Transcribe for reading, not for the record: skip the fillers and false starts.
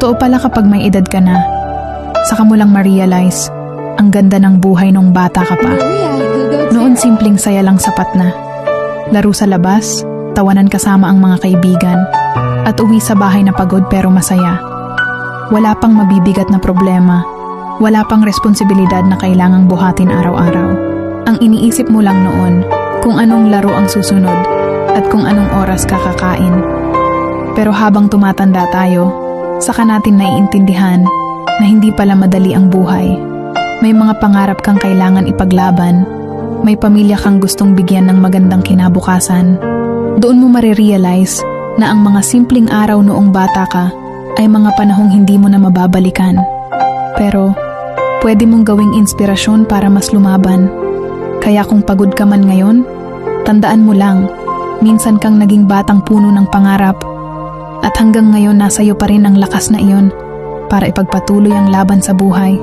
Totoo pala kapag may edad ka na, saka mo lang ma-realize ang ganda ng buhay nung bata ka pa. Noon simpleng saya lang sapat na. Laro sa labas, tawanan kasama ang mga kaibigan, at uwi sa bahay na pagod pero masaya. Wala pang mabibigat na problema, wala pang responsibilidad na kailangang buhatin araw-araw. Ang iniisip mo lang noon kung anong laro ang susunod at kung anong oras kakakain. Pero habang tumatanda tayo, saka natin naiintindihan na hindi pala madali ang buhay. May mga pangarap kang kailangan ipaglaban, may pamilya kang gustong bigyan ng magandang kinabukasan. Doon mo marirealize na ang mga simpleng araw noong bata ka ay mga panahong hindi mo na mababalikan. Pero pwede mong gawing inspirasyon para mas lumaban. Kaya kung pagod ka man ngayon, tandaan mo lang, minsan kang naging batang puno ng pangarap. At hanggang ngayon nasa iyo pa rin ang lakas na iyon para ipagpatuloy ang laban sa buhay.